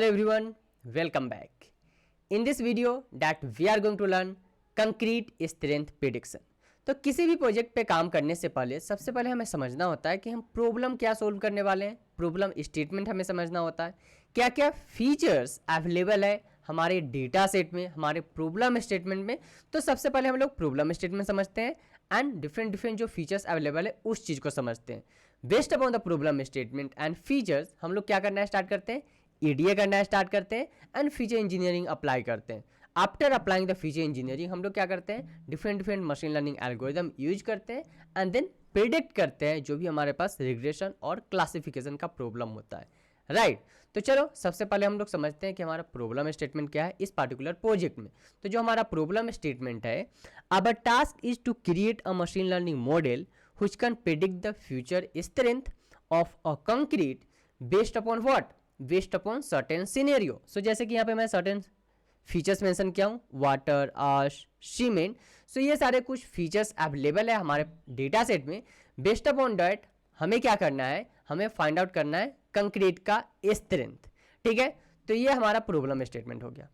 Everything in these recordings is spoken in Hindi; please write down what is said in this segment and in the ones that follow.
Hello everyone, welcome back. In this video that we are going to learn concrete strength prediction. तो किसी भी प्रोजेक्ट पे काम करने से पहले सबसे पहले हमें समझना होता है कि हम प्रॉब्लम क्या सोल्व करने वाले हैं. प्रॉब्लम स्टेटमेंट हमें समझना होता है, क्या क्या फीचर्स अवेलेबल है हमारे डेटा सेट में, हमारे प्रॉब्लम स्टेटमेंट में. तो सबसे पहले हम लोग प्रॉब्लम स्टेटमेंट समझते हैं एंड डिफरेंट जो फीचर्स अवेलेबल है उस चीज़ को समझते हैं. Based upon the problem statement and features हम लोग क्या करना स्टार्ट करते हैं, ईडीए करना स्टार्ट करते हैं एंड फीचर इंजीनियरिंग अप्लाई करते हैं. After applying the feature engineering हम लोग क्या करते हैं, different machine learning algorithm use करते हैं एंड देन प्रिडिक्ट करते हैं जो भी हमारे पास रिग्रेशन और क्लासिफिकेशन का प्रॉब्लम होता है. राइट तो चलो सबसे पहले हम लोग समझते हैं कि हमारा प्रॉब्लम स्टेटमेंट क्या है इस पार्टिकुलर प्रोजेक्ट में. तो जो हमारा प्रॉब्लम स्टेटमेंट है, our task is to create a machine learning model which can predict the future strength of a concrete based upon what, based upon certain scenario. So जैसे कि यहाँ पे मैं सर्टेन फीचर्स मेंशन किया हूँ, वाटर, आश, सीमेंट. सो ये सारे कुछ फीचर्स अवेलेबल है हमारे डेटा सेट में. बेस्ड अपॉन डैट हमें क्या करना है, हमें फाइंड आउट करना है कंक्रीट का स्ट्रेंथ. ठीक है, तो ये हमारा प्रॉब्लम स्टेटमेंट हो गया.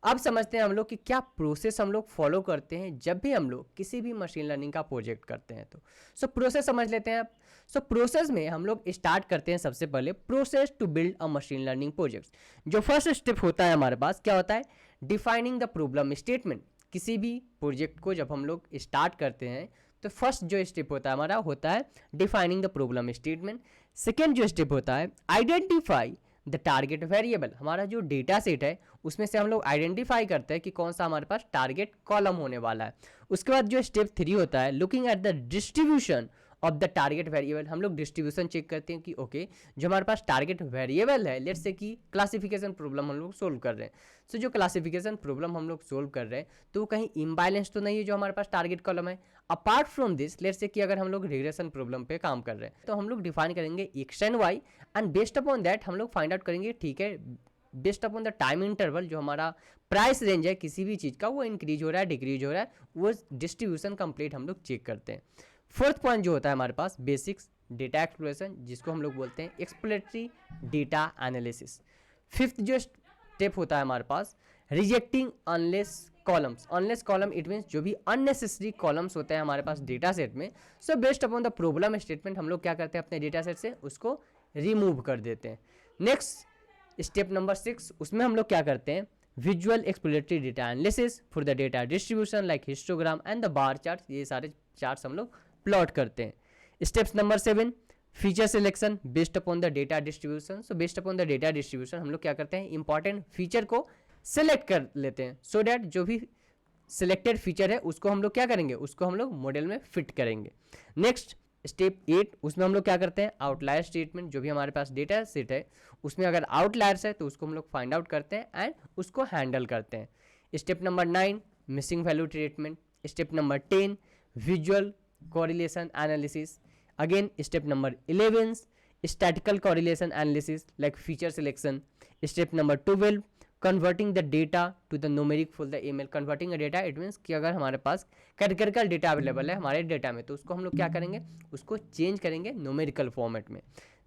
अब समझते हैं हम लोग कि क्या प्रोसेस हम लोग फॉलो करते हैं जब भी हम लोग किसी भी मशीन लर्निंग का प्रोजेक्ट करते हैं. तो प्रोसेस समझ लेते हैं. अब प्रोसेस में हम लोग स्टार्ट करते हैं सबसे पहले process to build a machine learning project. जो फर्स्ट स्टेप होता है हमारे पास क्या होता है, डिफाइनिंग द प्रॉब्लम स्टेटमेंट. किसी भी प्रोजेक्ट को जब हम लोग स्टार्ट करते हैं तो फर्स्ट जो स्टेप होता है हमारा होता है defining the problem statement. Second जो स्टेप होता है आइडेंटिफाई द टारगेट वेरिएबल. हमारा जो डेटा सेट है उसमें से हम लोग आइडेंटिफाई करते हैं कि कौन सा हमारे पास टारगेट कॉलम होने वाला है. उसके बाद जो स्टेप 3 होता है looking at the distribution of the target variable. हम लोग डिस्ट्रीब्यूशन चेक करते हैं कि ओके जो हमारे पास टारगेट वेरिएबल है, लेट्स से कि क्लासिफिकेशन प्रॉब्लम हम लोग सोल्व कर रहे हैं. सो जो क्लासिफिकेशन प्रॉब्लम हम लोग सोल्व कर रहे हैं तो वो कहीं इम्बैलेंस तो नहीं है जो हमारे पास टारगेट कॉलम है. Apart from this let's say कि अगर हम लोग रिग्रेशन प्रॉब्लम पे काम कर रहे हैं तो हम लोग डिफाइन करेंगे X and Y and based upon that हम लोग फाइंड आउट करेंगे, ठीक है, based upon the time interval जो हमारा प्राइस रेंज है किसी भी चीज़ का वो इंक्रीज हो रहा है डिक्रीज हो रहा है, वो डिस्ट्रीब्यूशन कंप्लीट हम लोग चेक करते हैं. फोर्थ पॉइंट जो होता है हमारे पास बेसिक्स डेटा एक्सप्लोरेशन, जिसको हम लोग बोलते हैं एक्सप्लोरेटरी डेटा एनालिसिस. फिफ्थ जो स्टेप होता है हमारे पास rejecting useless columns. Useless column it means जो भी अननेसेसरी कॉलम्स होते हैं हमारे पास डेटा सेट में. सो based upon the problem statement हम लोग क्या करते हैं अपने डेटा सेट से उसको रिमूव कर देते हैं. नेक्स्ट स्टेप नंबर 6 उसमें हम लोग क्या करते हैं visual exploratory data analysis for the data distribution like histogram and the bar chart. ये सारे चार्ट्स हम लोग प्लॉट करते हैं. Steps number 7 feature selection based upon the data distribution. So based upon the data distribution हम लोग क्या करते हैं इंपॉर्टेंट फीचर को सेलेक्ट कर लेते हैं सो डैट जो भी सिलेक्टेड फीचर है उसको हम लोग क्या करेंगे, उसको हम लोग मॉडल में फिट करेंगे. नेक्स्ट स्टेप 8 उसमें हम लोग क्या करते हैं आउटलायर स्टेटमेंट. जो भी हमारे पास डेटा सेट है उसमें अगर आउटलायर्स है तो उसको हम लोग फाइंड आउट करते हैं एंड उसको हैंडल करते हैं. Step number 9 missing value treatment. Step number 10 visual correlation analysis. Again step number 11 statistical correlation analysis like feature selection. Step number 12 converting the data to the numeric for the ML. converting a data it means कि अगर हमारे पास कैटेगरिकल डेटा अवेलेबल है हमारे डेटा में तो उसको हम लोग क्या करेंगे, उसको चेंज करेंगे न्यूमेरिकल फॉर्मेट में.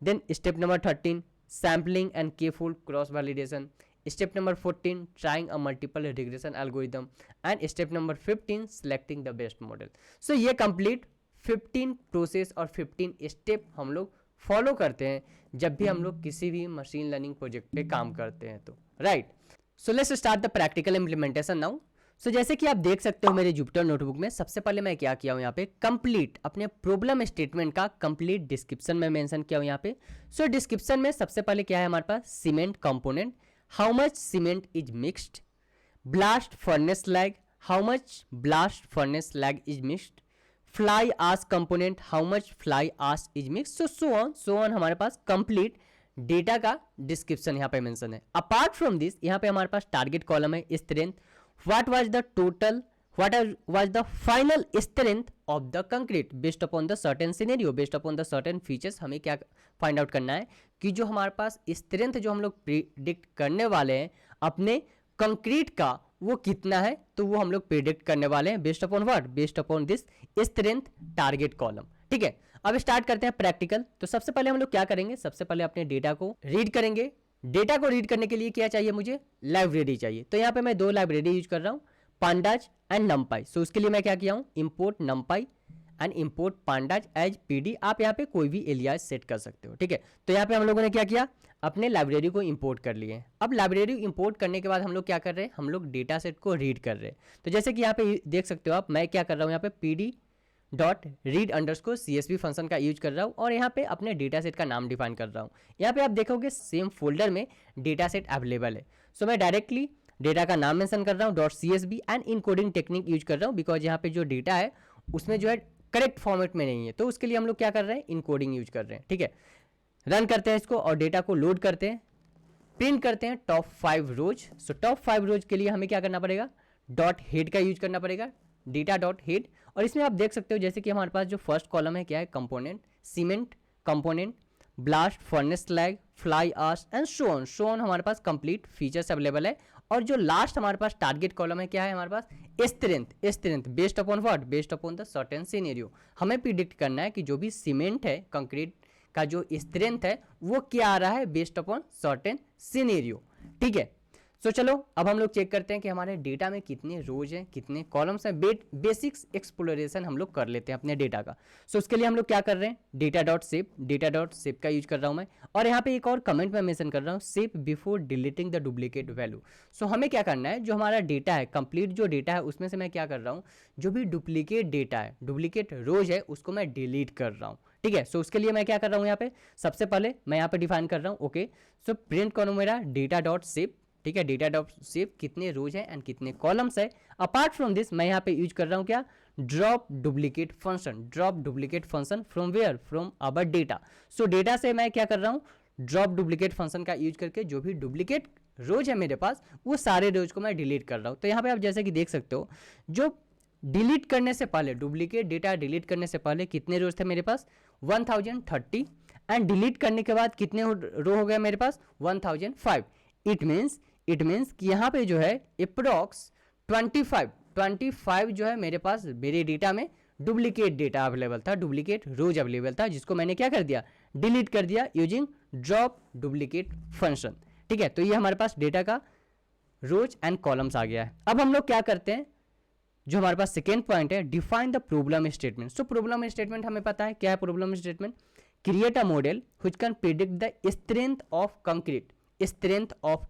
Then step number 13 sampling and careful cross validation. Step number 14 trying a multiple regression algorithm and step number 15 selecting the best model. So ये कंप्लीट 15 प्रोसेस और 15 स्टेप हम लोग फॉलो करते हैं जब भी हम लोग किसी भी मशीन लर्निंग प्रोजेक्ट पे काम करते हैं. तो right so let's start the practical implementation now. So जैसे कि आप देख सकते हो मेरे जुपिटर नोटबुक में सबसे पहले मैं क्या किया हूँ यहाँ पे कंप्लीट अपने प्रॉब्लम स्टेटमेंट का कंप्लीट डिस्क्रिप्शन में मेंशन किया हूँ यहाँ पे. सो डिस्क्रिप्शन में सबसे पहले क्या है हमारे पास cement component, how much cement is mixed, blast furnace lag, how much blast furnace lag is mixed, fly ash component, how much fly ash is mixed. so on हमारे पास complete डेटा का डिस्क्रिप्शन यहाँ पे मेंशन है. अपार्ट फ्रॉम दिस यहाँ पे हमारे पास टारगेट कॉलम है strength, what was the total, what was the final strength of the concrete based upon the certain scenario, based upon the certain features. हमें क्या फाइंड आउट करना है कि जो हमारे पास स्ट्रेंथ जो हम लोग प्रिडिक्ट करने वाले हैं अपने कंक्रीट का वो कितना है, तो वो हम लोग प्रिडिक्ट करने वाले हैं based upon what, based upon this strength target column. ठीक है, अब स्टार्ट करते हैं प्रैक्टिकल. तो सबसे पहले हम लोग क्या करेंगे, सबसे पहले अपने डेटा को रीड करेंगे. डेटा को रीड करने के लिए क्या चाहिए मुझे, लाइब्रेरी चाहिए। तो यहाँ पे मैं दो लाइब्रेरी यूज कर रहा हूँ, पांडाज एंड नमपाई। सो उसके लिए मैं क्या किया हूँ, import NumPy and import pandas as PD. आप यहाँ पे कोई भी एलियास सेट कर सकते हो, ठीक है। तो यहाँ पे हम लोगों ने क्या किया, अपने लाइब्रेरी को इंपोर्ट कर लिए। अब लाइब्रेरी इंपोर्ट करने के बाद हम लोग क्या कर रहे हैं, हम लोग डेटा सेट को रीड कर रहे हैं। तो जैसे कि यहाँ पे देख सकते हो आप, मैं क्या कर रहा हूँ, यहाँ पे PD dot read underscore CSV function का यूज कर रहा हूँ और यहाँ पे अपने डेटा सेट का नाम डिफाइन कर रहा हूँ। यहाँ पे आप देखोगे सेम फोल्डर में डेटा सेट अवेलेबल है। सो मैं डायरेक्टली डेटा का नाम मेंशन कर रहा हूँ .csv and encoding technique use कर रहा हूँ, बिकॉज यहाँ पे जो डेटा है उसमें जो है करेक्ट फॉर्मेट में नहीं है। तो उसके लिए हम लोग क्या कर रहे हैं, इनकोडिंग यूज कर रहे हैं, ठीक है। रन करते हैं इसको और डेटा को लोड करते हैं, प्रिंट करते हैं टॉप 5 रोज। सो टॉप 5 रोज के लिए हमें क्या करना पड़ेगा, डॉट हेड का यूज करना पड़ेगा, डेटा डॉट हेड। और इसमें आप देख सकते हो जैसे कि हमारे पास जो फर्स्ट कॉलम है क्या है, component, cement component, blast, furnace slag, fly आश एंड सो ऑन हमारे पास कंप्लीट फीचर्स अवेलेबल है। और जो लास्ट हमारे पास टारगेट कॉलम है क्या है हमारे पास, strength based upon what, based upon the certain scenario. हमें प्रिडिक्ट करना है कि जो भी सीमेंट है, कंक्रीट का जो स्ट्रेंथ है वो क्या आ रहा है, बेस्ड अपॉन सर्टेन सिनेरियो, ठीक है। सो चलो अब हम लोग चेक करते हैं कि हमारे डेटा में कितने रोज हैं, कितने कॉलम्स हैं। बेसिक्स एक्सप्लोरेशन हम लोग कर लेते हैं अपने डेटा का। सो उसके लिए हम लोग क्या कर रहे हैं, डेटा डॉट सेव का यूज कर रहा हूं मैं। और यहाँ पे एक और कमेंट में मेंशन कर रहा हूँ, save before deleting the duplicate value. So हमें क्या करना है, जो हमारा डेटा है, कंप्लीट जो डेटा है उसमें से मैं क्या कर रहा हूँ, जो भी डुप्लीकेट डेटा है, डुप्लीकेट रोज है, उसको मैं डिलीट कर रहा हूँ, ठीक है। सो उसके लिए मैं क्या कर रहा हूँ, यहाँ पे सबसे पहले मैं यहाँ पे डिफाइन कर रहा हूँ, ओके। सो प्रिंट करो मेरा डेटा डॉट सेव, ठीक है, डेटा डॉट सेव कितने रोज हैं एंड कितने कॉलम्स है। अपार्ट फ्रॉम दिस मैं यहाँ पे यूज कर रहा हूँ क्या, drop duplicate function from where, from our data. So data से मैं क्या कर रहा हूँ, ड्रॉप डुप्लीकेट फंक्शन का यूज करके जो भी डुप्लीकेट रोज है मेरे पास वो सारे रोज को मैं डिलीट कर रहा हूँ। तो यहाँ पे आप जैसे कि देख सकते हो, जो डिलीट करने से पहले, डुप्लीकेट डेटा डिलीट करने से पहले कितने रोज थे मेरे पास, 1030 एंड डिलीट करने के बाद कितने रो हो गए मेरे पास, 1005। इट मीन्स कि यहाँ पे जो है अप्रोक्स 25 जो है मेरे पास मेरे डेटा में डुप्लीकेट डेटा अवेलेबल था, डुप्लीकेट रोज अवेलेबल था, जिसको मैंने क्या कर दिया, डिलीट कर दिया यूजिंग ड्रॉप डुप्लीकेट फंक्शन, ठीक है। तो ये हमारे पास डेटा का रोज एंड कॉलम्स आ गया है। अब हम लोग क्या करते हैं, जो हमारे पास सेकेंड पॉइंट है, define the problem statement. So problem statement हमें पता है क्या है, problem statement, create a model which can predict the strength of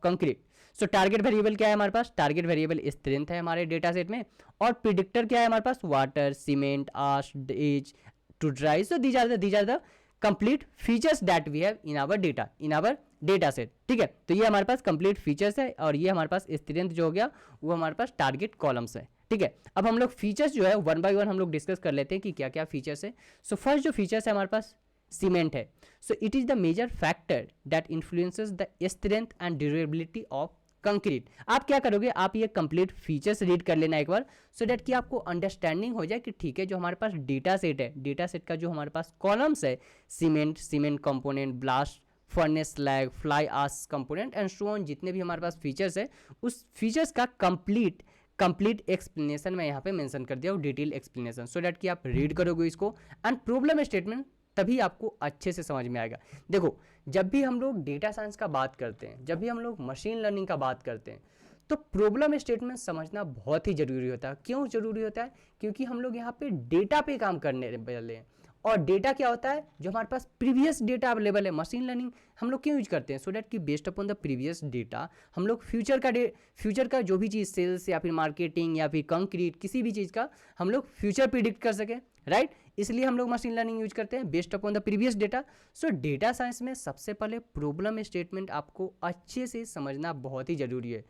concrete. So target variable क्या है हमारे पास, टारगेट वेरिएबल स्ट्रेंथ है हमारे डेटा सेट में, और प्रिडिक्टर क्या है हमारे पास, water, cement, ash, age to dry. So these are the complete features that we have in our data set, ठीक है। तो ये हमारे पास कंप्लीट फीचर्स है और ये हमारे पास स्ट्रेंथ जो हो गया वो हमारे पास टारगेट कॉलम्स है, ठीक है। अब हम लोग फीचर्स जो है वन बाय वन हम लोग डिस्कस कर लेते हैं कि क्या क्या फीचर्स है। सो फर्स्ट जो फीचर्स है हमारे पास सीमेंट है। So it is the major factor that influences the strength and durability of concrete. आप क्या करोगे, आप ये कंप्लीट फीचर्स रीड कर लेना एक बार, सो दैट कि आपको अंडरस्टैंडिंग हो जाए कि ठीक है, जो हमारे पास डेटा सेट है, डेटा सेट का जो हमारे पास कॉलम्स है, cement component, blast, furnace slag, fly आश कंपोनेंट एंड सो ऑन, जितने भी हमारे पास फीचर्स है उस फीचर्स का कंप्लीट एक्सप्लेनेशन मैं यहाँ पे मेंशन कर दिया हूँ, डिटेल एक्सप्लेनेशन, सो दैट कि आप रीड करोगे इसको एंड प्रॉब्लम स्टेटमेंट तभी आपको अच्छे से समझ में आएगा। देखो, जब भी हम लोग डेटा साइंस का बात करते हैं, जब भी हम लोग मशीन लर्निंग का बात करते हैं, तो प्रॉब्लम स्टेटमेंट समझना बहुत ही जरूरी होता है। क्यों जरूरी होता है, क्योंकि हम लोग यहाँ पे डेटा पे काम करने वाले हैं, और डेटा क्या होता है, जो हमारे पास प्रीवियस डेटा अवेलेबल है। मशीन लर्निंग हम लोग क्यों यूज करते हैं, सो दैट कि based upon the previous data हम लोग फ्यूचर का जो भी चीज़, सेल्स या फिर मार्केटिंग या फिर कंक्रीट, किसी भी चीज़ का हम लोग फ्यूचर प्रिडिक्ट कर सकें, राइट। इसलिए हम लोग मशीन लर्निंग यूज करते हैं based upon the previous data. So data science में सबसे पहले प्रॉब्लम स्टेटमेंट आपको अच्छे से समझना बहुत ही जरूरी है,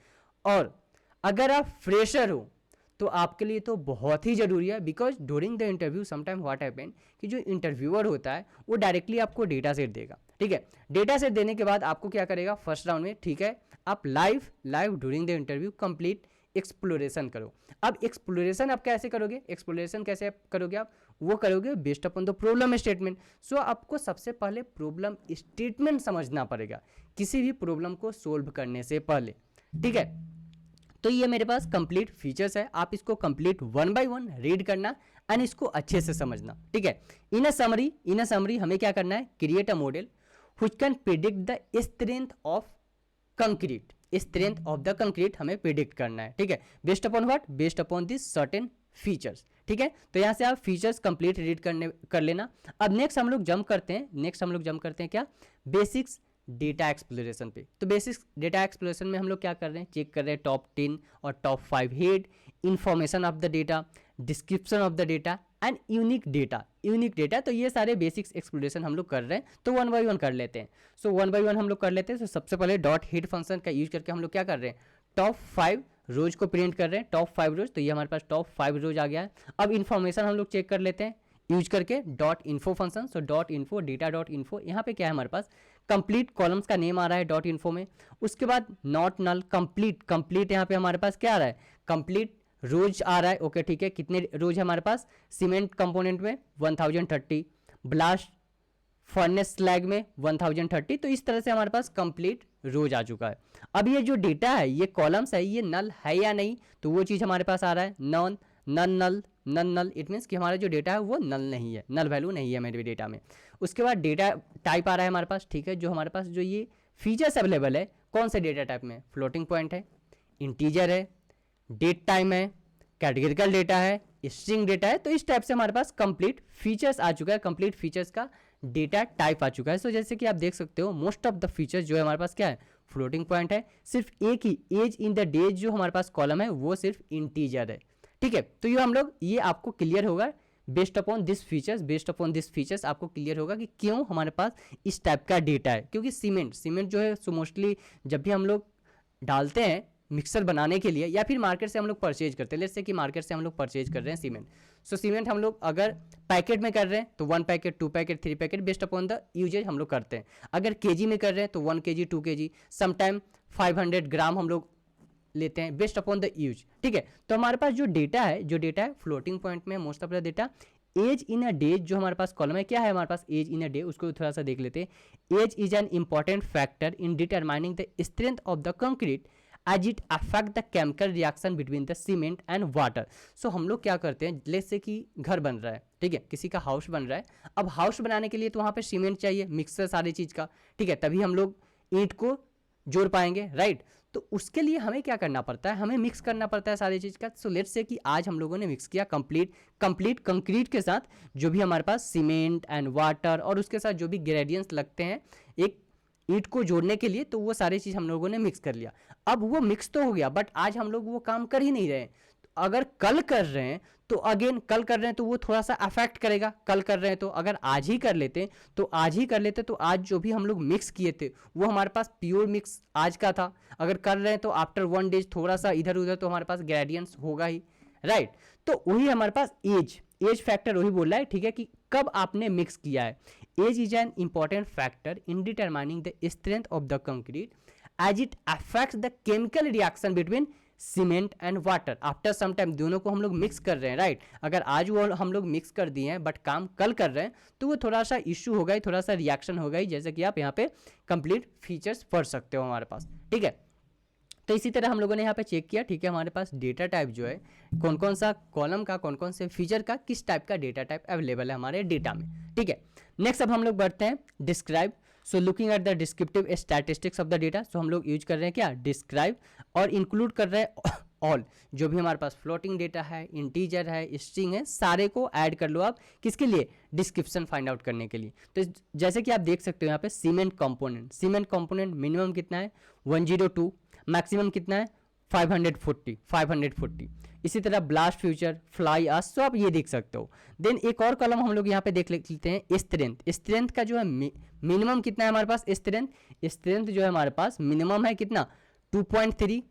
और अगर आप फ्रेशर हो तो आपके लिए तो बहुत ही जरूरी है, because during the interview sometime what happen कि जो इंटरव्यूअर होता है वो डायरेक्टली आपको डेटा सेट देगा, ठीक है। डेटा सेट देने के बाद आपको क्या करेगा, फर्स्ट राउंड में, ठीक है, आप live during the interview complete exploration करो। अब एक्सप्लोरेशन आप कैसे करोगे, आप वो करोगे based upon the problem statement. So आपको सबसे पहले प्रॉब्लम स्टेटमेंट समझना पड़ेगा किसी भी प्रॉब्लम को सोल्व करने से पहले, ठीक है। तो ये मेरे पास कंप्लीट फीचर्स है, आप इसको complete one by one read करना एंड इसको अच्छे से समझना, ठीक है। इन अ समरी हमें क्या करना है, create a model which can predict the strength of concrete, strength of the concrete हमें प्रिडिक्ट करना है, ठीक है, based upon what, based upon this certain features, ठीक है। तो यहाँ से आप फीचर्स कंप्लीट रीड कर लेना। अब नेक्स्ट हम लोग जंप करते हैं, क्या, बेसिक्स डेटा एक्सप्लोरेशन पे। तो बेसिक्स डेटा एक्सप्लोरेशन में हम लोग क्या कर रहे हैं, चेक कर रहे हैं टॉप 10 और top 5 head, information of the data, description of the data and unique data. तो ये सारे बेसिक्स एक्सप्लोरेशन हम लोग कर रहे हैं, तो वन बाय वन कर लेते हैं। सो वन बाय वन हम लोग कर लेते हैं। तो सबसे पहले डॉट हेड फंक्शन का यूज करके हम लोग क्या कर रहे हैं, टॉप 5 रोज को प्रिंट कर रहे हैं, टॉप 5 रोज। तो ये हमारे पास टॉप 5 रोज आ गया है। अब इन्फॉर्मेशन हम लोग चेक कर लेते हैं यूज करके dot info function. So dot info, data dot info, यहाँ पे क्या है हमारे पास, कंप्लीट कॉलम्स का नेम आ रहा है डॉट इन्फो में। उसके बाद नॉट नल, कंप्लीट यहाँ पे हमारे पास क्या आ रहा है, कंप्लीट रोज आ रहा है। ओके ठीक है, कितने रोज है हमारे पास, सीमेंट कंपोनेंट में 1030, ब्लास्ट फर्नेस स्लैग में 1030। तो इस तरह से हमारे पास कंप्लीट रोज आ चुका है। अब ये जो डेटा है, ये कॉलम्स है, ये नल है या नहीं, तो वो चीज़ हमारे पास आ रहा है नॉन नल। इट मीन्स कि हमारा जो डेटा है वो नल नहीं है, नल वैल्यू नहीं है मेरे डेटा में। उसके बाद डेटा टाइप आ रहा है हमारे पास, ठीक है, जो हमारे पास जो ये फीचर्स अवेलेबल है, कौन से डेटा टाइप में, फ्लोटिंग पॉइंट है, इंटीजर है, डेट टाइम है, कैटेगरिकल डेटा है, स्ट्रिंग डेटा है। तो इस टाइप से हमारे पास कंप्लीट फीचर्स आ चुका है, कंप्लीट फीचर्स का डेटा टाइप आ चुका है। सो जैसे कि आप देख सकते हो मोस्ट ऑफ द फीचर्स जो है हमारे पास क्या है, फ्लोटिंग पॉइंट है, सिर्फ एक ही एज इन द डेज जो हमारे पास कॉलम है वो सिर्फ इंटीजर है, ठीक है। तो ये हम लोग, ये आपको क्लियर होगा बेस्ड अपॉन दिस फीचर्स आपको क्लियर होगा कि क्यों हमारे पास इस टाइप का डेटा है। क्योंकि सीमेंट जो है सो मोस्टली जब भी हम लोग डालते हैं मिक्सर बनाने के लिए, या फिर मार्केट से हम लोग परचेज करते हैं, लेट्स से कि मार्केट से हम लोग परचेज कर रहे हैं सीमेंट। सो सीमेंट हम लोग अगर पैकेट में कर रहे हैं तो 1 packet, 2 packet, 3 packet, based upon the usage हम लोग करते हैं। अगर केजी में कर रहे हैं तो 1 kg, 2 kg, समटाइम 500 ग्राम हम लोग लेते हैं, बेस्ड अपॉन द यूज, ठीक है। तो हमारे पास जो डेटा है फ्लोटिंग पॉइंट में most of the data. Age in a day जो हमारे पास कॉलम है, क्या है हमारे पास एज इन अ डे, उसको थोड़ा सा देख लेते हैं। Age is an important factor in determining the strength of the concrete as it affect the chemical reaction between the cement and water. So हम लोग क्या करते हैं, जैसे से कि घर बन रहा है, ठीक है, किसी का हाउस बन रहा है। अब हाउस बनाने के लिए तो वहाँ पे सीमेंट चाहिए, मिक्सर सारी चीज़ का, ठीक है, तभी हम लोग ईंट को जोड़ पाएंगे, राइट। तो उसके लिए हमें क्या करना पड़ता है, हमें मिक्स करना पड़ता है सारी चीज़ का। सो लेट्स से कि आज हम लोगों ने मिक्स किया कंप्लीट कंक्रीट के साथ जो भी हमारे पास सीमेंट एंड वाटर और उसके साथ जो भी ग्रेडियंट्स लगते हैं एक ईंट को जोड़ने के लिए, तो वो सारी चीज़ हम लोगों ने मिक्स कर लिया। अब वो मिक्स तो हो गया, बट आज हम लोग वो काम कर ही नहीं रहे हैं। अगर कल कर रहे हैं तो अगेन कल कर रहे हैं तो वो थोड़ा सा अफेक्ट करेगा। कल कर रहे हैं तो अगर आज ही कर लेते तो आज जो भी हम लोग मिक्स किए थे वो हमारे पास प्योर मिक्स आज का था। अगर कर रहे हैं तो आफ्टर 1 डेज थोड़ा सा इधर उधर तो हमारे पास ग्रेडियंट्स होगा ही, राइट। तो वही हमारे पास एज फैक्टर वही बोल रहा है, ठीक है, कि कब आपने मिक्स किया है। Age is an important factor in determining the strength of the concrete as it affects the chemical reaction between cement and water after some time. दोनों को हम लोग मिक्स कर रहे हैं, राइट। अगर आज वो हम लोग मिक्स कर दिए हैं बट काम कल कर रहे हैं तो वो थोड़ा सा इश्यू होगा ही, थोड़ा सा रिएक्शन होगा ही, जैसे कि आप यहाँ पे कंप्लीट फीचर्स पढ़ सकते हो हमारे पास, ठीक है। तो इसी तरह हम लोगों ने यहाँ पे चेक किया, ठीक है, हमारे पास डेटा टाइप जो है कौन कौन सा कॉलम का, कौन कौन से फीचर का, किस टाइप का डेटा टाइप अवेलेबल है हमारे डेटा में, ठीक है। नेक्स्ट अब हम लोग बढ़ते हैं describe. So looking at the descriptive statistics of the data. So हम लोग यूज कर रहे हैं क्या, डिस्क्राइब, और इंक्लूड कर रहे हैं ऑल, जो भी हमारे पास फ्लोटिंग डेटा है, इंटीजर है, स्ट्रिंग है, सारे को ऐड कर लो आप, किसके लिए, डिस्क्रिप्शन फाइंड आउट करने के लिए। तो जैसे कि आप देख सकते हो यहाँ पे सीमेंट कंपोनेंट मिनिमम कितना है 102, मैक्सिमम कितना है 540। इसी तरह ब्लास्ट फ्यूचर, फ्लाई आस, तो आप ये देख सकते हो। देन एक और कॉलम हम लोग यहाँ पे देख लेते हैं स्ट्रेंथ का जो है मिनिमम कितना है हमारे पास, स्ट्रेंथ जो है हमारे पास मिनिमम है कितना 2.3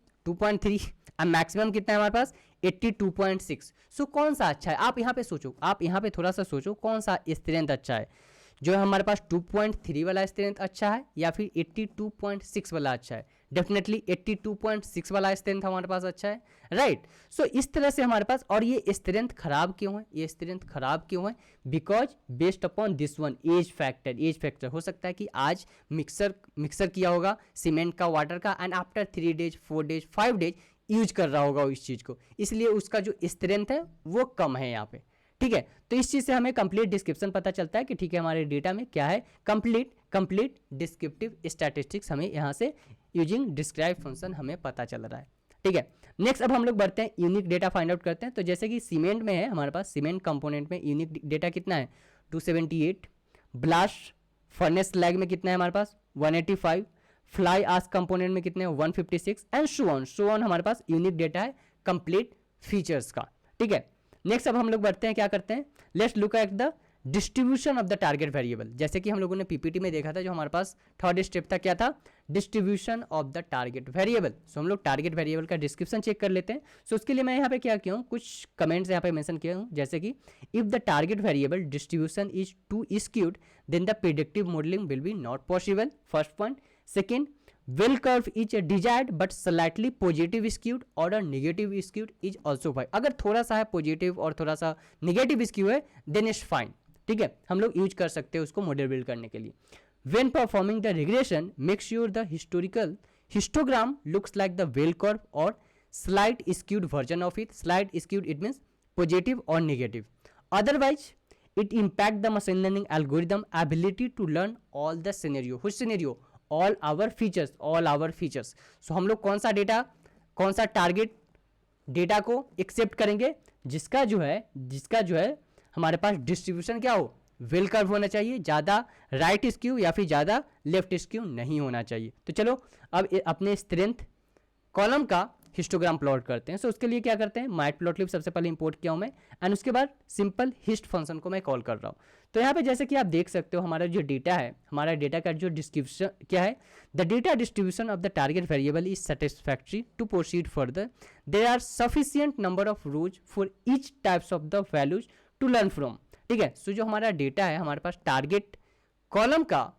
और मैक्सिमम कितना है हमारे पास 82.6। सो कौन सा अच्छा है, आप यहाँ पे सोचो, आप यहाँ पे थोड़ा सा सोचो कौन सा स्ट्रेंथ अच्छा है, जो है हमारे पास 2.3 वाला स्ट्रेंथ अच्छा है या फिर 82.6 वाला अच्छा है। डेफिनेटली 82.6 वाला स्ट्रेंथ हमारे पास अच्छा है, राइट। सो इस तरह से हमारे पास, और ये स्ट्रेंथ खराब क्यों है, because based upon this one age factor. हो सकता है कि आज मिक्सर किया होगा सीमेंट का, वाटर का, and after 3 days 4 days 5 days use कर रहा होगा इस चीज़ को, इसलिए उसका जो स्ट्रेंथ है वो कम है यहाँ पे, ठीक है। तो इस चीज़ से हमें कंप्लीट डिस्क्रिप्शन पता चलता है कि ठीक है हमारे डेटा में क्या है, कंप्लीट डिस्क्रिप्टिव स्टैटिस्टिक्स हमें यहाँ से यूजिंग डिस्क्राइब फंक्शन हमें पता चल रहा है, ठीक है। नेक्स्ट अब हम लोग बढ़ते हैं यूनिक डेटा फाइंड आउट करते हैं। तो जैसे कि सीमेंट में है हमारे पास, सीमेंट कंपोनेंट में यूनिक डेटा कितना है 278, ब्लास्ट फर्नेस स्लैग में कितना है हमारे पास 185, फ्लाई आस्क कंपोनेंट में कितने 156 एंड सो ऑन हमारे पास यूनिक डेटा है कंप्लीट फीचर्स का, ठीक है। नेक्स्ट अब हम लोग बढ़ते हैं, क्या करते हैं, let's look at the distribution of the target variable. जैसे कि हम लोगों ने पीपीटी में देखा था, जो हमारे पास थर्ड स्टेप था, क्या था, distribution of the target variable. So हम लोग टारगेट वेरिएबल का डिस्क्रिप्शन चेक कर लेते हैं। सो उसके लिए मैं यहाँ पे क्या किया हूँ, कुछ कमेंट्स यहाँ पे मेंशन किया हूँ, जैसे कि if the target variable distribution is too skewed then the predictive modelling will be not possible, first point. Second, will curve is desired but slightly positive skewed or a negative skewed is also fine। अगर थोड़ा सा है पॉजिटिव और थोड़ा सा नेगेटिव स्क्यू है देन इज फाइन, ठीक है, हम लोग यूज कर सकते हैं उसको मॉडल बिल्ड करने के लिए। when performing the regression make sure the histogram looks like the bell curve or slight skewed version of it। slight skewed it means positive or negative, otherwise it impact the machine learning algorithm ability to learn all the scenario। which scenario, all our features. So हम लोग कौन सा डेटा, कौन सा टारगेट डेटा को एक्सेप्ट करेंगे, जिसका जो है हमारे पास डिस्ट्रीब्यूशन क्या हो, वेल कर्व होना चाहिए, ज़्यादा राइट स्क्यू या फिर ज़्यादा लेफ्ट स्क्यू नहीं होना चाहिए। तो चलो अब अपने स्ट्रेंथ कॉलम का हिस्टोग्राम प्लॉट करते हैं। सो उसके लिए क्या करते हैं, मैटप्लॉटलिब सबसे पहले इंपोर्ट किया हूं मैं, एंड उसके बाद सिंपल हिस्ट फंक्शन को मैं कॉल कर रहा हूं। तो यहाँ पे जैसे कि आप देख सकते हो हमारा जो डेटा है, हमारा डेटा का जो डिस्क्रिप्शन क्या है, the data distribution of the target variable is satisfactory to proceed further, there are sufficient number of rows for each types of the values to learn from, ठीक है। सो जो हमारा डेटा है, हमारे पास टारगेट कॉलम का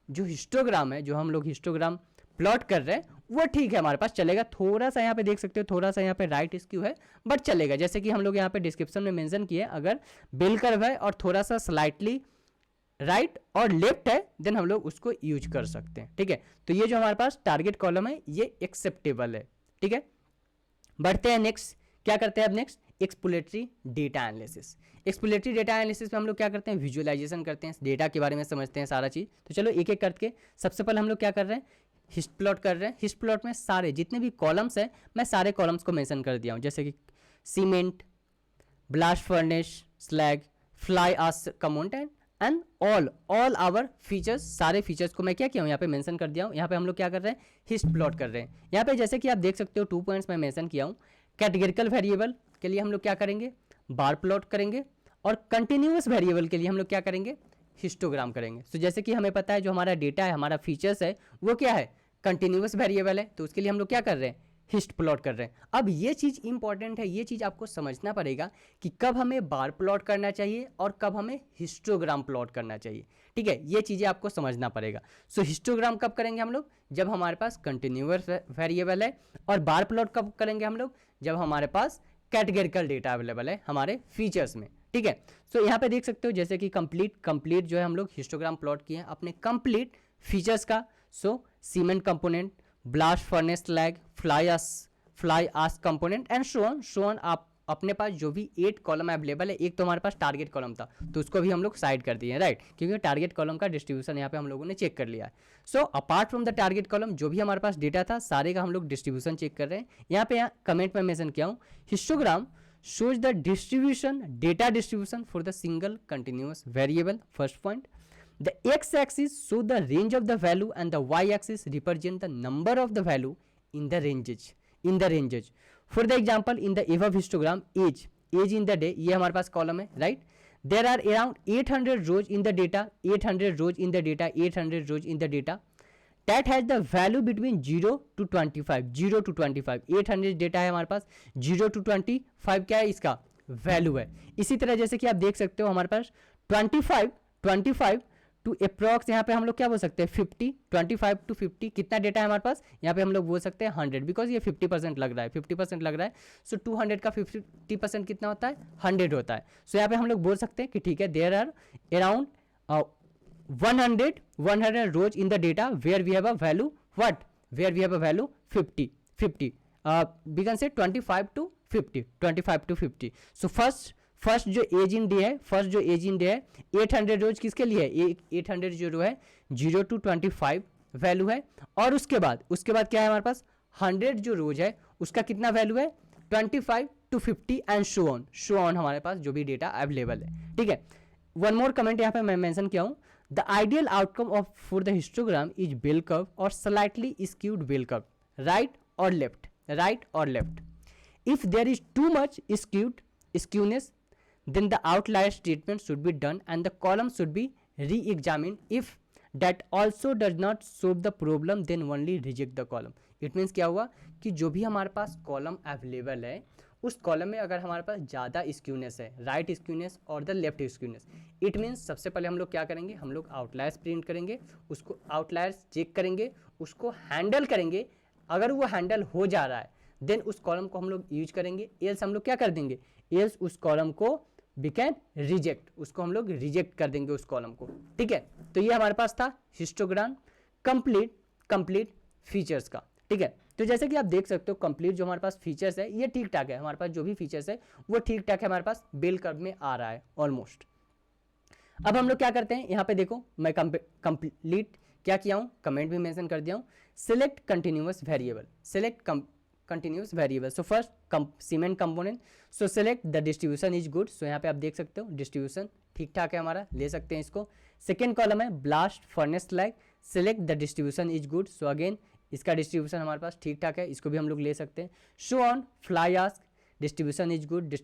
जो हिस्टोग्राम है, जो हम लोग हिस्टोग्राम प्लॉट कर रहे हैं वो ठीक है, हमारे पास चलेगा। थोड़ा सा यहाँ पे देख सकते हो, थोड़ा सा यहाँ पे राइट स्क्यू है बट चलेगा। जैसे कि हम लोग यहाँ पे डिस्क्रिप्शन में मेंशन किए, अगर बेल कर्व है और थोड़ा सा स्लाइटली राइट और लेफ्ट है देन हम लोग उसको यूज कर सकते हैं, ठीक है। तो ये जो हमारे पास टारगेट कॉलम है ये एक्सेप्टेबल है, ठीक है। बढ़ते हैं नेक्स्ट, क्या करते हैं अब next, exploratory data analysis. Exploratory data analysis में हम लोग क्या करते हैं, विजुअलाइजेशन करते हैं, डेटा के बारे में समझते हैं सारा चीज़। तो चलो एक एक करके, सबसे पहले हम लोग क्या कर रहे हैं, हिस्ट प्लॉट कर रहे हैं। हिस्ट प्लॉट में सारे जितने भी कॉलम्स हैं मैं सारे कॉलम्स को मेंशन कर दिया हूँ, जैसे कि cement, blast furnace slag, fly ash component and all our features, सारे फीचर्स को मैं क्या किया हूँ यहाँ पे मेंशन कर दिया हूँ। यहाँ पे हम लोग क्या कर रहे हैं, हिस्ट प्लॉट कर रहे हैं। यहाँ पे जैसे कि आप देख सकते हो 2 पॉइंट्स मैं मेंशन किया हूँ। कैटेगरिकल वेरिएबल के लिए हम लोग क्या करेंगे, बार प्लॉट करेंगे, और कंटिन्यूअस वेरिएबल के लिए हम लोग क्या करेंगे, हिस्टोग्राम करेंगे। तो जैसे कि हमें पता है जो हमारा डेटा है, हमारा फीचर्स है वो क्या है, कंटिन्यूअस वेरिएबल है, तो उसके लिए हम लोग क्या कर रहे हैं, हिस्ट प्लॉट कर रहे हैं। अब ये चीज़ इंपॉर्टेंट है, ये चीज़ आपको समझना पड़ेगा कि कब हमें बार प्लॉट करना चाहिए और कब हमें हिस्टोग्राम प्लॉट करना चाहिए, ठीक है। ये चीज़ें आपको समझना पड़ेगा। सो हिस्टोग्राम कब करेंगे हम लोग, जब हमारे पास कंटिन्यूअस वेरिएबल है, और बार प्लॉट कब करेंगे हम लोग, जब हमारे पास कैटेगरिकल डेटा अवेलेबल है हमारे फीचर्स में, ठीक है। सो यहाँ पे देख सकते हो जैसे कि कंप्लीट जो है हम लोग हिस्टोग्राम प्लॉट किए हैं अपने कंप्लीट फीचर्स का। So cement component, blast furnace slag, fly ash component and so on. आप अपने पास जो भी 8 कॉलम अवेलेबल है, एक तो हमारे पास टारगेट कॉलम था तो उसको भी हम लोग साइड कर दिए, राइट, क्योंकि टारगेट कॉलम का डिस्ट्रीब्यूशन यहाँ पे हम लोगों ने चेक कर लिया है। So apart from the target column जो भी हमारे पास डेटा था सारे का हम लोग डिस्ट्रीब्यूशन चेक कर रहे हैं। यहाँ पे कमेंट में मेंशन किया हूँ, histogram shows the data distribution for the single continuous variable, first point. The x-axis show the range of the value and the y-axis represent the number of the value in the ranges. For the example, in the above histogram, age in the day, ये हमारे पास कॉलम है, right? There are around 800 rows in the data, 800 rows in the data that has the value between 0 to 25, 800 data है हमारे पास, 0 to 25 क्या है, इसका वैल्यू है। इसी तरह जैसे कि आप देख सकते हो हमारे पास 25 टू अप्रॉक्स, यहाँ पे हम लोग क्या बोल सकते हैं 50, 25 to 50 कितना डेटा है हमारे पास, यहाँ पे हम लोग बोल सकते हैं 100, बिकॉज ये 50% लग रहा है, 50% लग रहा है। सो 200 का 50% कितना होता है, 100 होता है। सो यहाँ पे हम लोग बोल सकते हैं कि ठीक है, there are around 100 rows in the data where we have a value what, where we have a value 50, we can say 25 to 50. So first जो एज इन डे है 800 रोज किसके लिए है, 800 जो है 0 to 25 वैल्यू है, और उसके बाद क्या है हमारे पास 100 जो रोज है उसका कितना वैल्यू है 25 to 50 एंड शो ऑन हमारे पास जो भी डेटा अवेलेबल है, ठीक है। वन मोर कमेंट यहाँ पे मैं मेंशन किया हूँ, the ideal outcome of for the histogram is bell curve और slightly skewed bell curve, right और left. If there is too much skewness, then the outliers treatment should be done and the column should be re-examined. If that also does not solve the problem, then only reject the column. It means क्या हुआ कि जो भी हमारे पास कॉलम अवेलेबल है उस कॉलम में अगर हमारे पास ज़्यादा स्क्यूनेस है, राइट स्क्यूनेस और the left skewness, it means सबसे पहले हम लोग क्या करेंगे, हम लोग आउटलायर्स प्रिंट करेंगे, उसको आउटलायर्स चेक करेंगे, उसको हैंडल करेंगे। अगर वो हैंडल हो जा रहा है देन उस कॉलम को हम लोग यूज करेंगे, एल्स हम लोग क्या कर देंगे, एल्स उस कॉलम को वी कैन रिजेक्ट, उसको हम लोग रिजेक्ट कर देंगे उस कॉलम को, ठीक है। तो ये हमारे पास था हिस्टोग्राम कंप्लीट फीचर्स का, ठीक है। तो जैसे कि आप देख सकते हो कंप्लीट जो हमारे पास फीचर्स है ये ठीक ठाक है, हमारे पास जो भी फीचर्स है वो ठीक ठाक है, हमारे पास बेल कर्व में आ रहा है ऑलमोस्ट। अब हम लोग क्या करते हैं, यहाँ पे देखो मैं कंप्लीट क्या किया हूँ, कमेंट भी मेंशन कर दिया हूँ, select continuous variable, continuous variable. So first cement component, so select the distribution is good, so यहाँ पे आप देख सकते हो distribution ठीक ठाक है हमारा, ले सकते हैं इसको। सेकेंड कॉलम है blast furnace lag, select the distribution is good, so again इसका डिस्ट्रीब्यूशन हमारे पास ठीक ठाक है, इसको भी हम लोग ले सकते हैं। Show on fly ash, distribution is good,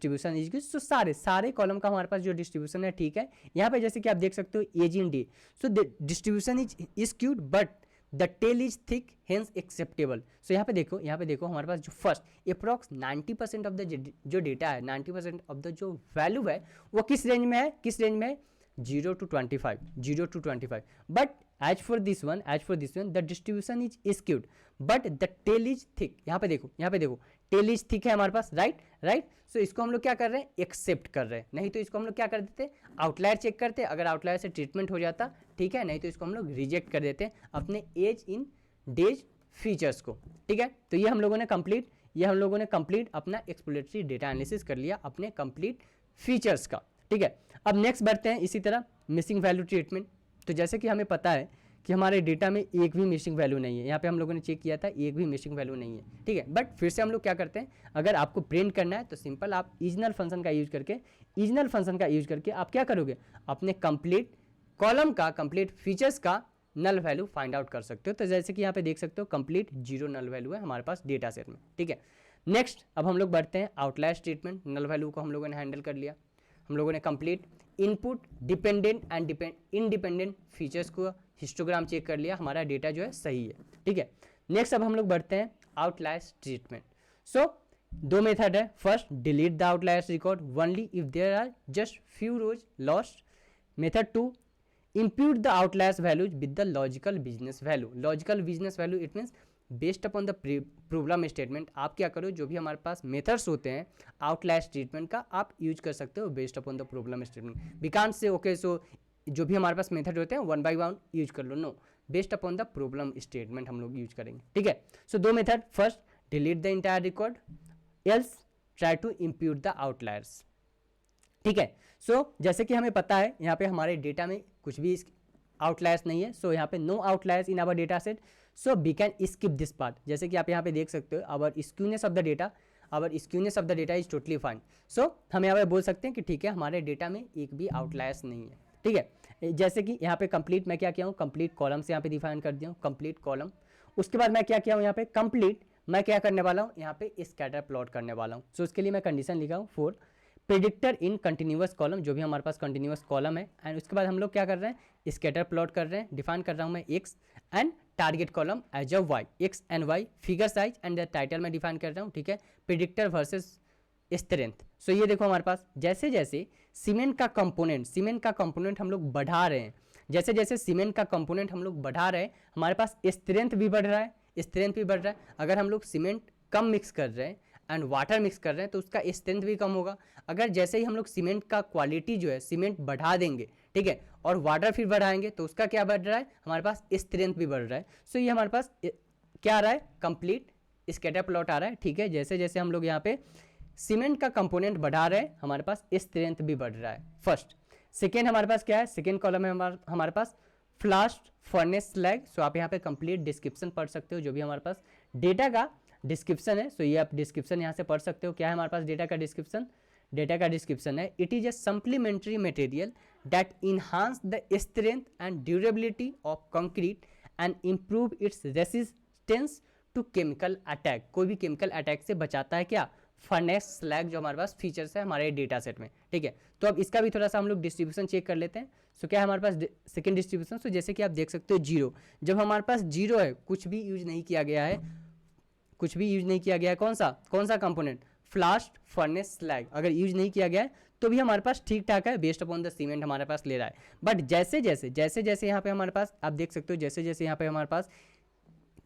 so सारे कॉलम का हमारे पास जो डिस्ट्रीब्यूशन है ठीक है। यहाँ पे जैसे कि आप देख सकते हो age in days, so distribution is skewed but the tail is thick hence acceptable. So यहाँ पे देखो हमारे पास जो फर्स्ट अप्रॉक्स 90% ऑफ द जो डेटा है, 90% ऑफ द जो वैल्यू है वो किस रेंज में है, 0 to 25, but as for this one the distribution is skewed but the tail is thick. यहाँ पे देखो टेल इज थिक है हमारे पास, राइट। सो इसको हम लोग क्या कर रहे हैं, एक्सेप्ट कर रहे हैं, नहीं तो इसको हम लोग क्या कर देते, आउटलायर चेक करते, अगर आउटलायर से ट्रीटमेंट हो जाता ठीक है, नहीं तो इसको हम लोग रिजेक्ट कर देते अपने एज इन डेज फीचर्स को, ठीक है। तो ये हम लोगों ने कंप्लीट अपना एक्सप्लोरेटरी डेटा एनालिसिस कर लिया अपने कंप्लीट फीचर्स का, ठीक है। अब नेक्स्ट बढ़ते हैं इसी तरह मिसिंग वैल्यू ट्रीटमेंट। तो जैसे कि हमें पता है कि हमारे डेटा में एक भी मिसिंग वैल्यू नहीं है, यहाँ पे हम लोगों ने चेक किया था एक भी मिसिंग वैल्यू नहीं है, ठीक है। बट फिर से हम लोग क्या करते हैं, अगर आपको प्रिंट करना है तो सिंपल आप इजनल फंक्शन का यूज करके आप क्या करोगे, अपने कंप्लीट कॉलम का कंप्लीट फीचर्स का नल वैल्यू फाइंड आउट कर सकते हो। तो जैसे कि यहाँ पे देख सकते हो कंप्लीट 0 नल वैल्यू है हमारे पास डेटा सेट में, ठीक है। नेक्स्ट अब हम लोग बढ़ते हैं आउटलायर्स ट्रीटमेंट। नल वैल्यू को हम लोगों ने हैंडल कर लिया, हम लोगों ने complete input dependent and independent features को हिस्टोग्राम चेक कर लिया, हमारा डेटा जो है सही है, ठीक है। नेक्स्ट अब हम लोग बढ़ते हैं आउटलायर्स ट्रीटमेंट। सो 2 मेथड है, first delete the outliers record only if there are just few rows lost. Method 2 impute the outliers values with the logical business value, it means based upon the problem statement आप क्या करो, जो भी हमारे पास मेथड्स होते हैं आउटलायर्स ट्रीटमेंट का आप यूज कर सकते हो based upon the problem statement. We can't say okay so जो भी हमारे पास मेथड होते हैं 1 by 1 यूज कर लो, no, based upon the problem statement हम लोग यूज करेंगे, ठीक है। So 2 method, first delete the entire record, else try to impute the outliers, ठीक है। सो जैसे कि हमें पता है यहाँ पे हमारे डेटा में कुछ भी आउटलायर्स नहीं है, सो यहाँ पे no outliers in our data set, so we can skip this part. जैसे कि आप यहाँ पे देख सकते हो our skewness of the data is totally fine, so हम यहाँ पे बोल सकते हैं कि ठीक है हमारे डेटा में एक भी आउटलायर्स नहीं है, ठीक है। जैसे कि यहाँ पे कंप्लीट मैं क्या किया हूँ, कंप्लीट कॉलम से यहाँ पे डिफाइन कर दिया हूँ कंप्लीट कॉलम। उसके बाद मैं क्या किया हूँ, यहाँ पे कंप्लीट मैं क्या करने वाला हूँ, यहाँ पे स्कैटर प्लॉट करने वाला हूँ। सो उसके लिए मैं कंडीशन लिखा हूँ for predictor in continuous column, जो भी हमारे पास कंटिन्यूअस कॉलम है, एंड उसके बाद हम लोग क्या कर रहे हैं, स्कैटर प्लॉट कर रहे हैं, डिफाइन कर रहा हूँ मैं X and target column as a Y, X and Y, figure size and title में डिफाइन कर रहा हूँ, ठीक है। Predictor versus strength. सो ये देखो हमारे पास जैसे जैसे सीमेंट का कंपोनेंट हम लोग बढ़ा रहे हैं, जैसे जैसे सीमेंट का कंपोनेंट हम लोग बढ़ा रहे हैं हमारे पास स्ट्रेंथ भी बढ़ रहा है, अगर हम लोग सीमेंट कम मिक्स कर रहे हैं एंड वाटर मिक्स कर रहे हैं तो उसका स्ट्रेंथ भी कम होगा। अगर जैसे ही हम लोग सीमेंट का क्वालिटी जो है सीमेंट बढ़ा देंगे, ठीक है, और वाटर फिर बढ़ाएंगे तो उसका क्या बढ़ रहा है, हमारे पास स्ट्रेंथ भी बढ़ रहा है। सो ये हमारे पास क्या आ रहा है, कंप्लीट स्कैटर प्लॉट आ रहा है, ठीक है। जैसे जैसे हम लोग यहाँ पे सीमेंट का कंपोनेंट बढ़ा रहे हैं हमारे पास स्ट्रेंथ भी बढ़ रहा है, फर्स्ट। सेकेंड हमारे पास क्या है, सेकेंड कॉलम है हमारे पास फ्लास्ट फर्नेस स्लैग। सो आप यहाँ पे कंप्लीट डिस्क्रिप्शन पढ़ सकते हो जो भी हमारे पास डेटा का डिस्क्रिप्शन है। सो ये आप डिस्क्रिप्शन यहाँ से पढ़ सकते हो। क्या है हमारे पास डेटा का डिस्क्रिप्शन? डेटा का डिस्क्रिप्शन है, it is a supplementary material that enhance the strength and durability of concrete and improve its resistance to chemical attack. कोई भी केमिकल अटैक से बचाता है क्या? फर्नेस स्लैग जो हमारे पास फीचर्स है हमारे डेटा सेट में, ठीक है। तो अब इसका भी थोड़ा सा हम लोग डिस्ट्रीब्यूशन चेक कर लेते हैं। सो क्या है हमारे पास सेकंड डिस्ट्रीब्यूशन? सो जैसे कि आप देख सकते हो जीरो, जब हमारे पास जीरो है, कुछ भी यूज नहीं किया गया है, कुछ भी यूज नहीं किया गया है, कौन सा कंपोनेंट? Blast furnace slag. अगर यूज नहीं किया गया है तो भी हमारे पास ठीक ठाक है, बेस्ड अपॉन द सीमेंट हमारे पास ले रहा है। बट जैसे जैसे यहाँ पे हमारे पास आप देख सकते हो, जैसे जैसे यहाँ पे हमारे पास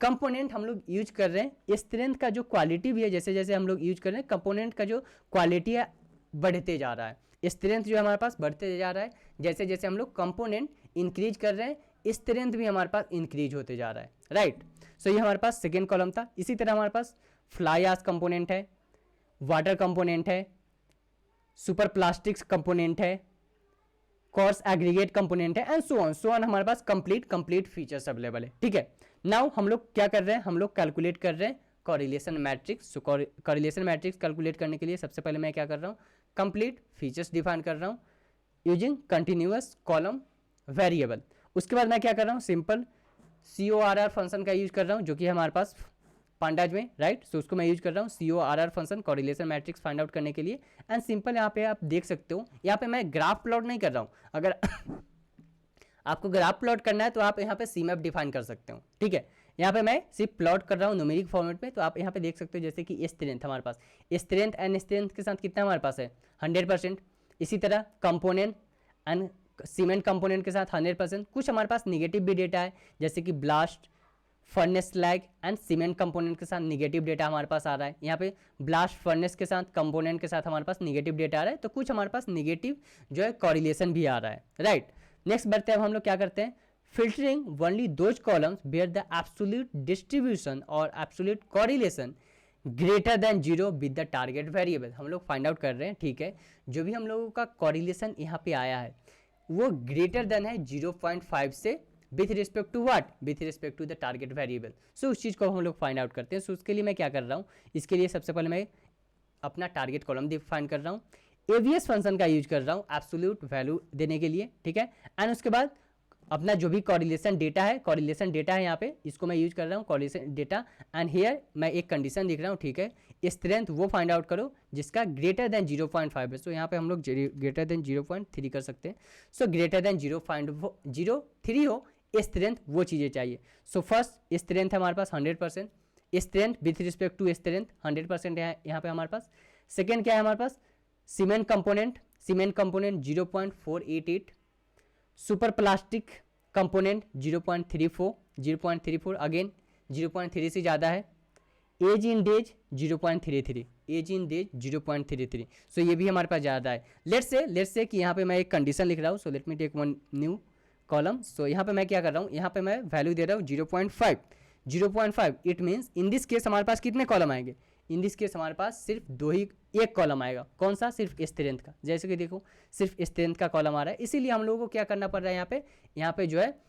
कंपोनेंट हम लोग यूज कर रहे हैं, स्ट्रेंथ का जो क्वालिटी भी है, जैसे जैसे हम लोग यूज कर रहे हैं, कंपोनेंट का जो क्वालिटी है बढ़ते जा रहा है, स्ट्रेंथ जो हमारे पास बढ़ते जा रहा है। जैसे जैसे हम लोग कंपोनेंट इंक्रीज कर रहे हैं, स्ट्रेंथ भी हमारे पास इंक्रीज होते जा रहा है, राइट। सो ये हमारे पास सेकेंड कॉलम था। इसी तरह हमारे पास फ्लाई एश कंपोनेंट है, वाटर कंपोनेंट है, सुपर प्लास्टिक्स कंपोनेंट है, कोर्स एग्रीगेट कंपोनेंट है, एंड सो ऑन हमारे पास कंप्लीट फीचर्स अवेलेबल है, ठीक है। नाउ हम लोग क्या कर रहे हैं? हम लोग कैलकुलेट कर रहे हैं कोरिलेशन मैट्रिक्स। सो कोरिलेशन मैट्रिक्स कैलकुलेट करने के लिए सबसे पहले मैं क्या कर रहा हूँ? कंप्लीट फीचर्स डिफाइन कर रहा हूँ यूजिंग कंटिन्यूअस कॉलम वेरिएबल। उसके बाद मैं क्या कर रहा हूँ? सिंपल CORR फंक्शन का यूज कर रहा हूँ, जो कि हमारे पास पांडाज में, राइट। सो उसको मैं यूज कर रहा हूँ CORR function correlation matrix find out करने के लिए। एंड सिंपल यहाँ पे आप देख सकते हो, यहाँ पे मैं ग्राफ प्लॉट नहीं कर रहा हूँ। अगर आपको ग्राफ प्लॉट करना है तो आप यहाँ पे CMAP डिफाइन कर सकते हो, ठीक है। यहाँ पे मैं सिर्फ प्लॉट कर रहा हूँ न्यूमेरिक फॉर्मेट में। तो आप यहाँ पे देख सकते हो जैसे कि स्ट्रेंथ हमारे पास, स्ट्रेंथ एंड स्ट्रेंथ के साथ कितना हमारे पास है? 100%। इसी तरह कंपोनेंट एंड सीमेंट कंपोनेंट के साथ 100%। कुछ हमारे पास निगेटिव भी डेटा है, जैसे कि blast furnace slag and cement component के साथ निगेटिव डेटा हमारे पास आ रहा है। यहाँ पे ब्लास्ट फर्नेस के साथ कंपोनेंट के साथ हमारे पास निगेटिव डेटा आ रहा है, तो कुछ हमारे पास निगेटिव जो है कोरिलेशन भी आ रहा है, राइट। नेक्स्ट बढ़ते हैं, अब हम लोग क्या करते हैं? Filtering only those columns where the absolute distribution और absolute correlation greater than zero with the target variable. हम लोग फाइंड आउट कर रहे हैं, ठीक है, जो भी हम लोगों का कोरिलेशन यहाँ पे आया है वो ग्रेटर देन है 0.5 से with respect to what? With respect to the target variable. सो उस चीज़ को हम लोग फाइंड आउट करते हैं। सो उसके लिए मैं क्या कर रहा हूँ? इसके लिए सबसे पहले मैं अपना टारगेट कॉलम डिफाइन कर रहा हूँ, AVS फंक्शन का यूज कर रहा हूँ एब्सोल्यूट वैल्यू देने के लिए, ठीक है। एंड उसके बाद अपना जो भी कोरिलेशन डेटा है यहाँ पे, इसको मैं यूज कर रहा हूँ कोरिलेशन डेटा। एंड हियर मैं एक कंडीशन लिख रहा हूँ, ठीक है, स्ट्रेंथ वो फाइंड आउट करो जिसका ग्रेटर देन 0.5 है। सो यहाँ पे हम लोग ग्रेटर देन 0.3 कर सकते हैं। सो ग्रेटर देन 0.03 हो, स्ट्रेंथ वो चीज़ें चाहिए। सो फर्स्ट स्ट्रेंथ है हमारे पास 100%, strength with respect to strength 100% है यहाँ पे हमारे पास। सेकेंड क्या है हमारे पास? Cement component 0.488, super plastic component 0.34 again 0.3 से ज़्यादा है। Age in days 0.33, age in days 0.33। So ये भी हमारे पास ज़्यादा है। लेट्स से कि यहाँ पे मैं एक कंडीशन लिख रहा हूँ। So let me take one new column. So यहाँ पे मैं क्या कर रहा हूँ? यहाँ पे मैं वैल्यू दे रहा हूँ 0.5। It means in this case हमारे पास कितने कॉलम आएंगे? इन दिस केस हमारे पास सिर्फ एक कॉलम आएगा। कौन सा? सिर्फ स्ट्रेंथ का। जैसे कि देखो सिर्फ स्ट्रेंथ का कॉलम आ रहा है, इसीलिए हम लोगों को क्या करना पड़ रहा है? यहाँ पे जो है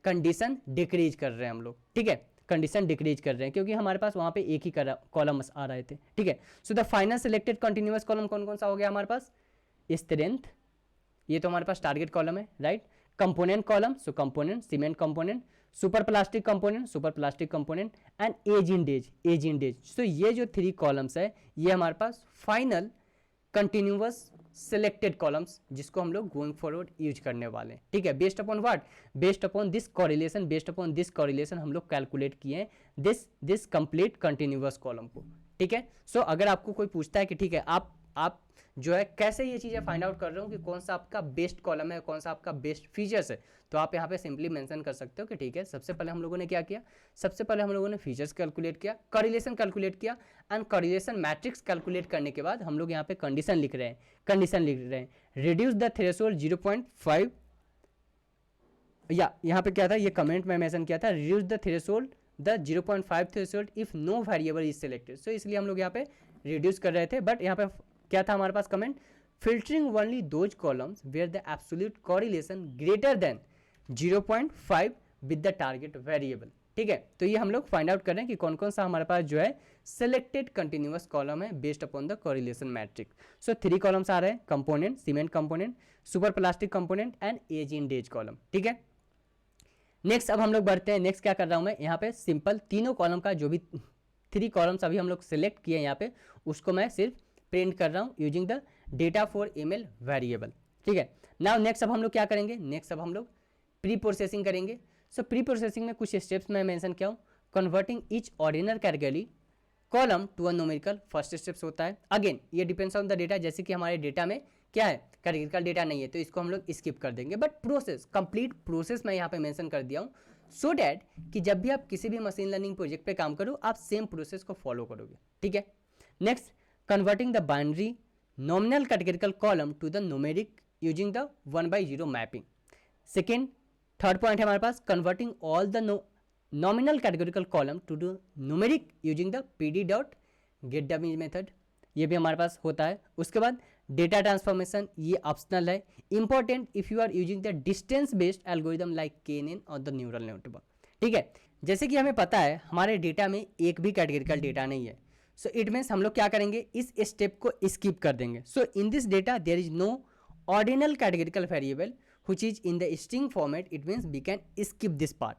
कंडीशन डिक्रीज कर रहे हैं हम लोग, ठीक है, कंडीशन डिक्रीज कर रहे हैं क्योंकि हमारे पास वहाँ पे एक ही कॉलम आ रहे थे, ठीक है। So the final selected continuous column कौन कौन सा हो गया हमारे पास? स्ट्रेंथ, ये तो हमारे पास टारगेट कॉलम है, right. Component column, so component cement component, super plastic component and age in days. So ये जो 3 कॉलम्स है ये हमारे पास फाइनल कंटिन्यूअस सिलेक्टेड कॉलम्स जिसको हम लोग गोइंग फॉरवर्ड यूज करने वाले हैं, ठीक है। Based upon what? Based upon this correlation हम लोग कैलकुलेट किए हैं दिस कंप्लीट कंटिन्यूअस कॉलम को, ठीक है। सो अगर आपको कोई पूछता है कि ठीक है आप जो है कैसे ये चीज़ें फाइंड आउट कर रहे हो कि कौन सा आपका बेस्ट कॉलम है, कौन सा आपका बेस्ट फीचर्स है, तो आप यहाँ पे सिंपली मेंशन कर सकते हो कि ठीक है, सबसे पहले हम लोगों ने क्या किया? सबसे पहले हम लोगों ने फीचर्स कैलकुलेट किया, कोरिलेशन कैलकुलेट किया, एंड कोरिलेशन मैट्रिक्स कैलकुलेट करने के बाद हम लोग यहाँ पे कंडीशन लिख रहे हैं रिड्यूस द थ्रेशोल्ड 0.5, या यहाँ पे क्या था? ये कमेंट में मेंशन किया था, reduce the threshold the 0.5 threshold if no variable is selected. So इसलिए हम लोग यहाँ पे रिड्यूस कर रहे थे, बट यहाँ पे क्या था हमारे पास comment? Filtering only those columns where the absolute correlation greater than 0.5 with the target variable. ठीक है, तो ये हम लोग फाइंड आउट कर रहे हैं कि कौन कौन सा हमारे पास जो है सिलेक्टेड कंटिन्यूअस कॉलम है based upon the correlation matrix. So 3 columns आ रहे हैं, component, cement component, super plastic component and age in days column. ठीक है, नेक्स्ट अब हम लोग बढ़ते हैं। नेक्स्ट क्या कर रहा हूं मैं यहाँ पे, सिंपल तीनों कॉलम का जो भी 3 कॉलम्स अभी हम लोग सिलेक्ट किए यहाँ पे, उसको मैं सिर्फ प्रिंट कर रहा हूँ using the data for ML variable. ठीक है, नाउ नेक्स्ट अब हम लोग क्या करेंगे, नेक्स्ट अब हम लोग प्री प्रोसेसिंग करेंगे। सो प्री प्रोसेसिंग में कुछ स्टेप्स मैं मेंशन किया हूँ। Converting each ordinal category column to a numerical first steps होता है। अगेन ये डिपेंड्स ऑन द डेटा, जैसे कि हमारे डेटा में क्या है, कैटेगरिकल डेटा नहीं है तो इसको हम लोग स्किप कर देंगे, बट प्रोसेस, कंप्लीट प्रोसेस मैं यहाँ पे मेंशन कर दिया हूँ सो डैट कि जब भी आप किसी भी मशीन लर्निंग प्रोजेक्ट पे काम करो आप सेम प्रोसेस को फॉलो करोगे। ठीक है, next converting the binary nominal categorical column to the numeric using the 1/0 mapping. Second, third point है हमारे पास converting all the nominal categorical column to the numeric using the pd.getDummies method, ये भी हमारे पास होता है। उसके बाद डेटा ट्रांसफॉर्मेशन, ये ऑप्शनल है, important if you are using the distance based algorithm like KNN और द न्यूरल नेटवर्क। ठीक है, जैसे कि हमें पता है हमारे डेटा में एक भी कैटेगरिकल डेटा नहीं है, सो इट मीन्स हम लोग क्या करेंगे, इस स्टेप को स्किप कर देंगे। So in this data there is no ordinal categorical variable which is in the string format, it means we can skip this part.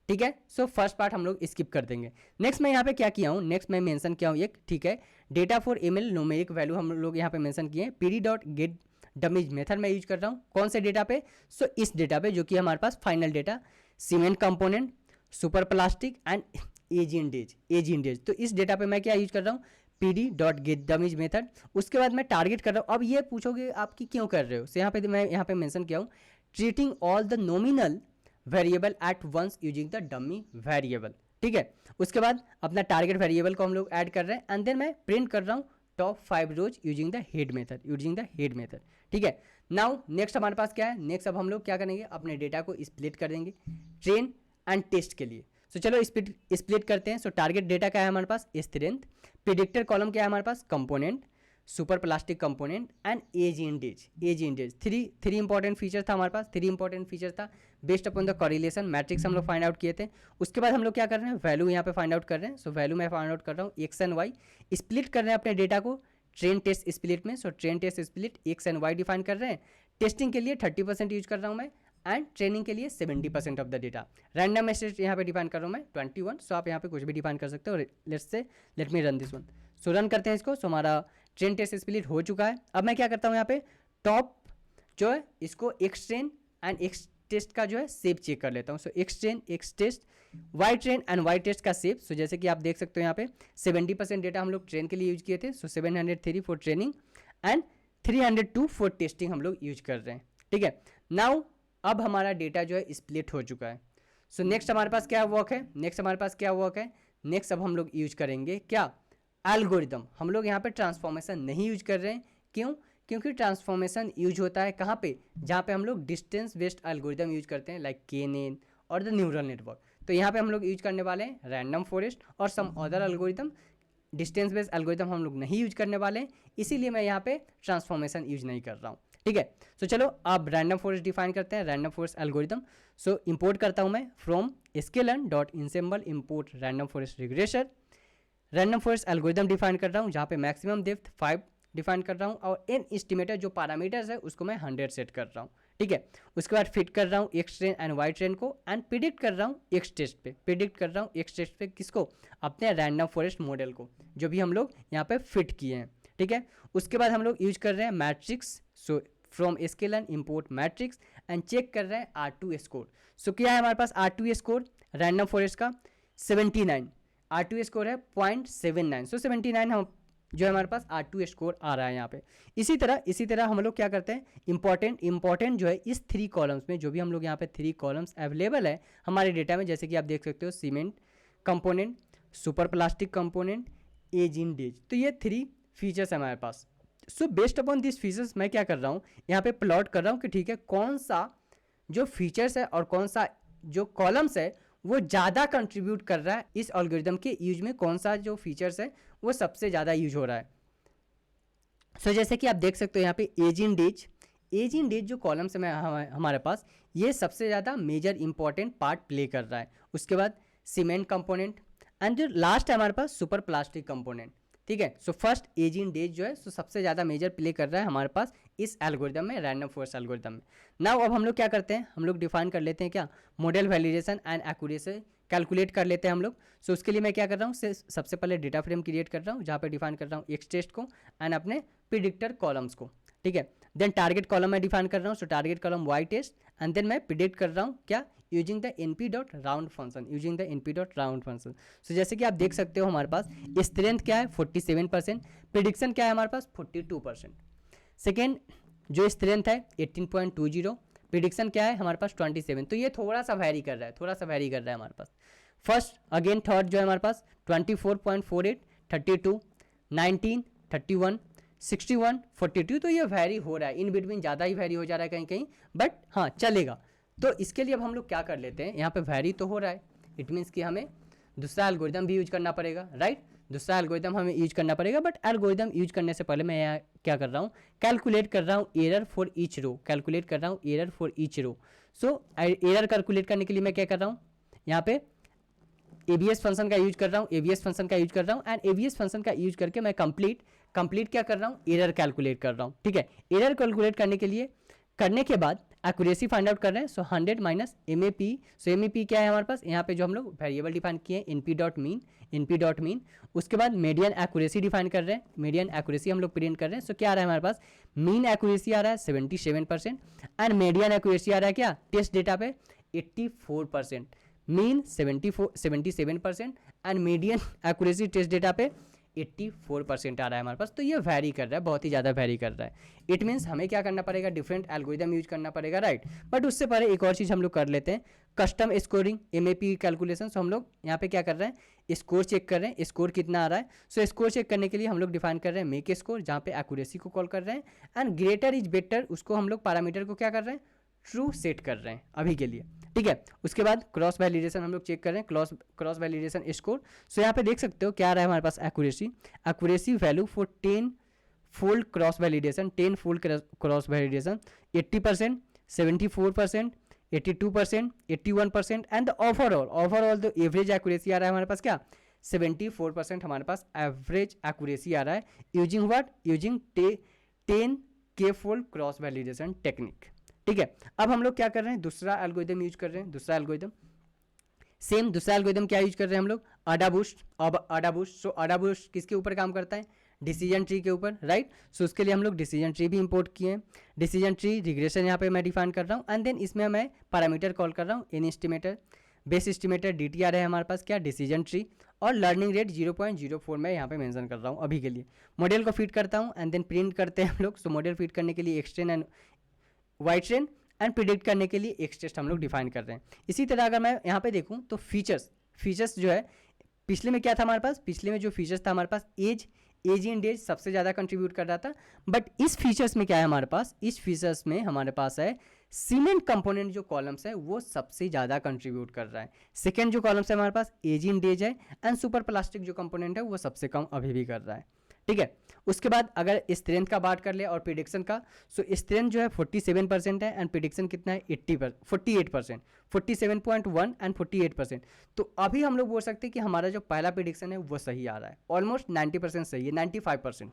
ठीक है, सो फर्स्ट पार्ट हम लोग स्किप कर देंगे। नेक्स्ट मैं यहाँ पे क्या किया हूँ, नेक्स्ट मैं मेंशन किया हूँ एक, ठीक है, data for ML numeric value हम लोग यहाँ पे मेंशन किए हैं। pd.getDummies मेथड मैं यूज कर रहा हूँ, कौन से डेटा पे, सो इस डेटा पे जो कि हमारे पास final data cement component, super plastic and age in days. तो इस डेटा पे मैं क्या यूज कर रहा हूँ, pd.getDummies मेथड। उसके बाद मैं टारगेट कर रहा हूँ। अब ये पूछोगे आप कि क्यों कर रहे हो, यहाँ पे मैं यहाँ पे मेंशन किया हूँ treating all the nominal variable at once using the dummy variable. ठीक है, उसके बाद अपना टारगेट वेरिएबल को हम लोग ऐड कर रहे हैं एंड देन मैं प्रिंट कर रहा हूँ top 5 rows using the head method. ठीक है, नाउ नेक्स्ट हमारे पास क्या है, नेक्स्ट अब हम लोग क्या करेंगे, अपने डेटा को स्प्लिट कर देंगे ट्रेन एंड टेस्ट के लिए। सो चलो स्प्लिट करते हैं। सो टारगेट डेटा क्या है हमारे पास, स्ट्रेंथ, प्रेडिक्टर कॉलम क्या है हमारे पास, component, super plastic component and age in days. Three important feature था हमारे पास, 3 इंपॉर्टेंट फीचर था based upon the correlation matrix हम लोग फाइंड आउट किए थे। उसके बाद हम लोग क्या कर रहे हैं, वैल्यू यहाँ पे फाइंड आउट कर रहे हैं। सो वैल्यू मैं फाइंड आउट कर रहा हूँ एक्स एंड वाई, स्प्लिट कर रहे हैं अपने डेटा को ट्रेन टेस्ट स्प्लिट में। So train test split X and Y define कर रहे हैं, टेस्टिंग के लिए 30% यूज कर रहा हूँ मैं एंड ट्रेनिंग के लिए 70% of the data. Random estate यहाँ पे डिफाइन कर रहा हूँ मैं 21। सो आप यहाँ पे कुछ भी डिफाइन कर सकते हो। Let me run this one. So run करते हैं इसको। सो हमारा ट्रेन टेस्ट स्प्लिट हो चुका है। अब मैं क्या करता हूँ यहाँ पे टॉप जो है इसको X train and X test का जो है शेप चेक कर लेता हूँ। So X train X test, Y train and Y test का शेप। सो जैसे कि आप देख सकते हो यहाँ पे 70% डेटा हम लोग ट्रेन के लिए यूज किए थे। सो 703 for training and 302 for testing हम लोग यूज कर रहे हैं। ठीक है, नाउ अब हमारा डेटा जो है स्प्लिट हो चुका है। सो नेक्स्ट हमारे पास क्या वर्क है, नेक्स्ट अब हम लोग यूज करेंगे क्या, एल्गोरिदम। हम लोग यहाँ पे ट्रांसफॉर्मेशन नहीं यूज कर रहे हैं, क्यों, क्योंकि ट्रांसफॉर्मेशन यूज होता है कहाँ पे, जहाँ पे हम लोग डिस्टेंस बेस्ड एल्गोरिदम यूज करते हैं लाइक KNN और द न्यूरल नेटवर्क। तो यहाँ पे हम लोग यूज करने वाले हैं रैंडम फॉरेस्ट और some other algorithm. Distance based algorithm हम लोग नहीं यूज करने वाले हैं, इसीलिए मैं यहाँ पे ट्रांसफॉर्मेशन यूज नहीं कर रहा हूँ। ठीक है, सो चलो अब रैंडम फॉरेस्ट डिफाइन करते हैं, रैंडम फॉरेस्ट एल्गोरिदम। सो इंपोर्ट करता हूँ मैं from sklearn.ensemble import random forest regressor. Random forest algorithm define कर रहा हूँ जहाँ पे मैक्सिमम डेप्थ 5 डिफाइन कर रहा हूँ और एन एस्टिमेटर जो पैरामीटर्स है उसको मैं 100 सेट कर रहा हूँ। ठीक है, उसके बाद फिट कर रहा हूँ X train and Y train को एंड प्रिडिक्ट कर रहा हूँ एक्स टेस्ट पे, किसको, अपने रैंडम फॉरेस्ट मॉडल को जो भी हम लोग यहाँ पे फिट किए हैं। ठीक है, उसके बाद हम लोग यूज कर रहे हैं metrics. So from sklearn import metrics and check कर रहे हैं R2 स्कोर। सो क्या है हमारे पास R2 स्कोर रैंडम फॉरेस्ट का 79, R2 स्कोर है 0.79। सो 79 हम जो है हमारे पास R2 स्कोर आ रहा है यहाँ पे। इसी तरह हम लोग क्या करते हैं, इंपॉर्टेंट जो है इस 3 कॉलम्स में, जो भी हम लोग यहाँ पे 3 कॉलम्स अवेलेबल है हमारे डेटा में, जैसे कि आप देख सकते हो cement component, super plastic component, age in days. तो ये 3 फीचर्स है हमारे पास। So based upon this features मैं क्या कर रहा हूँ, यहाँ पे प्लॉट कर रहा हूँ कि ठीक है कौन सा जो फीचर्स है और कौन सा जो कॉलम्स है वो ज़्यादा कंट्रीब्यूट कर रहा है इस एल्गोरिदम के यूज में, कौन सा जो फीचर्स है वो सबसे ज़्यादा यूज हो रहा है। सो जैसे कि आप देख सकते हो यहाँ पे age in age in days जो कॉलम्स है हमारे पास, ये सबसे ज़्यादा मेजर इंपॉर्टेंट पार्ट प्ले कर रहा है। उसके बाद सीमेंट कंपोनेंट एंड जो लास्ट है हमारे पास सुपर प्लास्टिक कंपोनेंट, ठीक है। So first age in days जो है सो सबसे ज़्यादा मेजर प्ले कर रहा है हमारे पास इस एल्गोरिदम में, रैंडम फॉरेस्ट एल्गोरिदम में। नाउ अब हम लोग क्या करते हैं, हम लोग डिफाइन कर लेते हैं क्या, model validation and accuracy calculate कर लेते हैं हम लोग। सो उसके लिए मैं क्या कर रहा हूँ, सबसे पहले डेटा फ्रेम क्रिएट कर रहा हूँ जहाँ पे डिफाइन कर रहा हूँ एक्स टेस्ट को एंड अपने प्रिडिक्टर कॉलम्स को, ठीक है। देन टारगेट कॉलम मैं डिफाइन कर रहा हूँ, so target column Y test and then मैं प्रिडिक्ट कर रहा हूँ क्या, using the np.round function, using the np.round function. So जैसे कि आप देख सकते हो हमारे पास स्ट्रेंथ क्या है 47%, प्रिडिक्शन क्या है हमारे पास 42%। सेकेंड जो स्ट्रेंथ है 18.20, प्रिडिक्शन क्या है हमारे पास 27। तो ये थोड़ा सा वैरी कर रहा है, थोड़ा सा वैरी कर रहा है हमारे पास। फर्स्ट अगेन थर्ड जो है हमारे पास 24.48, 32, 19, 31, 61, 42, तो ये वैरी हो रहा है, इन बिटवीन ज़्यादा ही वैरी हो जा रहा है कहीं कहीं, बट हाँ चलेगा। तो इसके लिए अब हम लोग क्या कर लेते हैं, यहाँ पे वैरी तो हो रहा है, इट मीन्स कि हमें दूसरा एल्गोरिदम भी यूज करना पड़ेगा, राइट। दूसरा एल्गोरिदम हमें यूज करना पड़ेगा, बट एल्गोरिदम यूज करने से पहले मैं यहाँ क्या कर रहा हूँ, कैलकुलेट कर रहा हूँ error for each row, calculate कर रहा हूँ error for each row. So error calculate करने के लिए मैं क्या कर रहा हूँ, यहाँ पे एबीएस फंक्शन का यूज कर रहा हूँ, एबीएस फंक्शन का यूज कर रहा हूँ एंड एबीएस फंक्शन का यूज करके मैं कंप्लीट क्या कर रहा हूँ, एरर कैलकुलेट कर रहा हूँ, ठीक है। एरर कैलकुलेट करने के बाद एक्यूरेसी फाइंड आउट कर रहे हैं, सो 100 माइनस MAP। सो MAP क्या है हमारे पास, यहाँ पे जो हम लोग वेरिएबल डिफाइन किए हैं np.mean, उसके बाद मीडियन एक्यूरेसी डिफाइन कर रहे हैं, मीडियन एक्यूरेसी हम लोग प्रिंट कर रहे हैं। सो क्या आ रहा है हमारे पास, मीन एक्यूरेसी आ रहा है 77% एंड मीडियन एक्यूरेसी आ रहा है क्या, टेस्ट डेटा पे 84%, mean 77% and median accuracy test data पे 84% आ रहा है हमारे पास। तो ये वैरी कर रहा है, बहुत ही ज़्यादा वैरी कर रहा है। इट मीन्स हमें क्या करना पड़ेगा, डिफरेंट एल्गोरिदम यूज करना पड़ेगा, राइट। बट उससे पहले एक और चीज़ हम लोग कर लेते हैं, कस्टम स्कोरिंग MAP कैलकुलेशन। सो हम लोग यहाँ पे क्या कर रहे हैं, स्कोर चेक कर रहे हैं, स्कोर कितना आ रहा है। सो स्कोर चेक करने के लिए हम लोग डिफाइन कर रहे हैं मेक स्कोर, जहाँ पे एक्यूरेसी को कॉल कर रहे हैं एंड ग्रेटर इज बेटर, उसको हम लोग पैरामीटर को क्या कर रहे हैं, ट्रू सेट कर रहे हैं अभी के लिए, ठीक है। उसके बाद क्रॉस वैलिडेशन हम लोग चेक कर रहे हैं, क्रॉस वैलिडेशन स्कोर। सो यहाँ पे देख सकते हो क्या आ रहा है हमारे पास, accuracy value for 10 fold cross validation, 10 fold cross validation 80%, 74%, 82%, 81% and overall the average accuracy आ रहा है हमारे पास क्या, 74% हमारे पास एवरेज एक्यूरेसी आ रहा है, using what, using 10K fold cross validation technique, ठीक है। अब हम लोग क्या कर रहे हैं, दूसरा एल्गोरिदम यूज कर रहे हैं, दूसरा एल्गोरिदम क्या यूज कर रहे हैं हम लोग, अडाबूस्ट। सो अडाबूस्ट किसके ऊपर काम करता है, डिसीजन ट्री के ऊपर, राइट। सो उसके लिए हम लोग डिसीजन ट्री भी इंपोर्ट किए हैं, डिसीजन ट्री रिग्रेशन यहाँ पे मैं डिफाइन कर रहा हूँ एंड देन इसमें मैं पैरामीटर कॉल कर रहा हूँ an estimator, base estimator DTR है हमारे पास क्या, डिसीजन ट्री, और लर्निंग रेट 0.04 मैं यहाँ पे मेंशन कर रहा हूँ अभी के लिए। मॉडल को फीड करता हूँ एंड देन प्रिंट करते हैं हम लोग। सो मॉडल फीड करने के लिए एक्सट्रेन and white train and predict करने के लिए एक्स टेस्ट हम लोग डिफाइन कर रहे हैं। इसी तरह अगर मैं यहाँ पे देखूँ तो फीचर्स जो है, पिछले में क्या था हमारे पास, पिछले में जो फीचर्स था हमारे पास एज इन डेज सबसे ज़्यादा कंट्रीब्यूट कर रहा था, बट इस फीचर्स में क्या है हमारे पास, इस फीचर्स में हमारे पास है सीमेंट कंपोनेंट जो कॉलम्स है वो सबसे ज़्यादा कंट्रीब्यूट कर रहा है। सेकेंड जो कॉलम्स है हमारे पास एज इन डेज है एंड सुपर प्लास्टिक जो कंपोनेंट है वो सबसे कम अभी भी कर रहा है, ठीक है। उसके बाद अगर स्ट्रेंथ का बात कर ले और प्रिडिक्शन का, सो स्ट्रेंथ जो है 47% है एंड प्रिडिक्शन कितना है 48%, 47.1 एंड 48%। तो अभी हम लोग बोल सकते हैं कि हमारा जो पहला प्रिडिक्शन है वो सही आ रहा है, ऑलमोस्ट 90% सही है, 95%।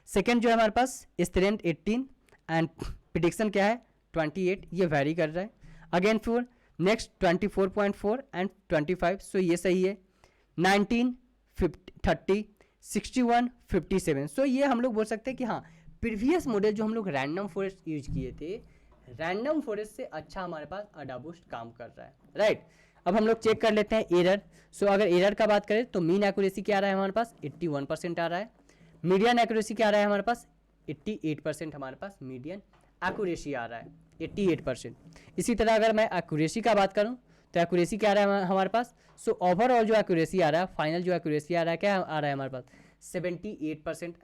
सेकेंड जो है हमारे पास स्ट्रेंथ 18 एंड प्रिडिक्शन क्या है 28, ये वेरी कर रहा है। अगेन फॉर नेक्स्ट 24.4 एंड 25, सो ये सही है। 19, 30, 61, 57, सो ये हम लोग बोल सकते हैं कि हाँ प्रीवियस मॉडल जो हम लोग रैंडम फॉरेस्ट यूज किए थे, रैंडम फॉरेस्ट से अच्छा हमारे पास अडाबूस्ट काम कर रहा है, राइट। अब हम लोग चेक कर लेते हैं एरर। सो अगर एरर का बात करें तो मीन एक्यूरेसी क्या आ रहा है हमारे पास 81% आ रहा है, मीडियन एक्यूरेसी क्या आ रहा है हमारे पास 88% हमारे पास मीडियन एक्यूरेसी आ रहा है 88%। इसी तरह अगर मैं एक्यूरेसी का बात करूं तो एक्यूरेसी क्या आ रहा है हमारे पास, सो ओवरऑल जो एक्यूरेसी आ रहा है, फाइनल जो एक्यूरेसी आ रहा है क्या आ रहा है हमारे पास 78%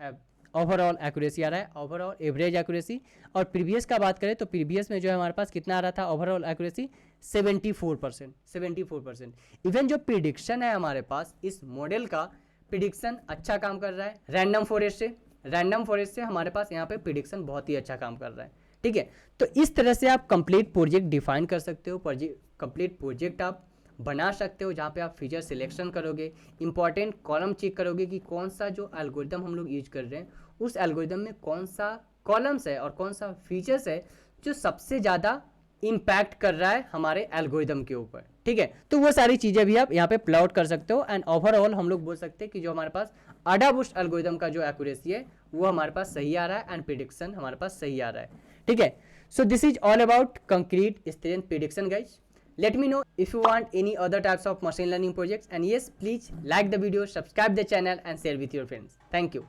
ओवरऑल एक्यूरेसी आ रहा है, ओवरऑल एवरेज एक्यूरेसी। और प्रीवियस का बात करें तो प्रीवियस में जो है हमारे पास कितना आ रहा था ओवरऑल एक्यूरेसी 74%। इवन जो प्रिडिक्शन है हमारे पास इस मॉडल का, प्रिडिक्शन अच्छा काम कर रहा है रैंडम फॉरेस्ट से हमारे पास यहाँ पे प्रिडिक्शन बहुत ही अच्छा काम कर रहा है, ठीक है। तो इस तरह से आप कंप्लीट प्रोजेक्ट डिफाइन कर सकते हो, कंप्लीट प्रोजेक्ट आप बना सकते हो, जहाँ पे आप फीचर सिलेक्शन करोगे, इंपॉर्टेंट कॉलम चेक करोगे कि कौन सा जो एल्गोरिदम हम लोग यूज कर रहे हैं उस एल्गोरिदम में कौन सा कॉलम्स है और कौन सा फीचर्स है जो सबसे ज़्यादा इम्पैक्ट कर रहा है हमारे एल्गोरिदम के ऊपर, ठीक है। तो वो सारी चीज़ें भी आप यहाँ पे प्लॉट कर सकते हो एंड ओवरऑल हम लोग बोल सकते हैं कि जो हमारे पास अडाबूस्ट एल्गोरिदम का जो एक्यूरेसी है वो हमारे पास सही आ रहा है एंड प्रिडिक्शन हमारे पास सही आ रहा है, ठीक है। So this is all about concrete strength prediction guys. Let me know if you want any other types of machine learning projects, and yes, please like the video, subscribe the channel and share with your friends. Thank you.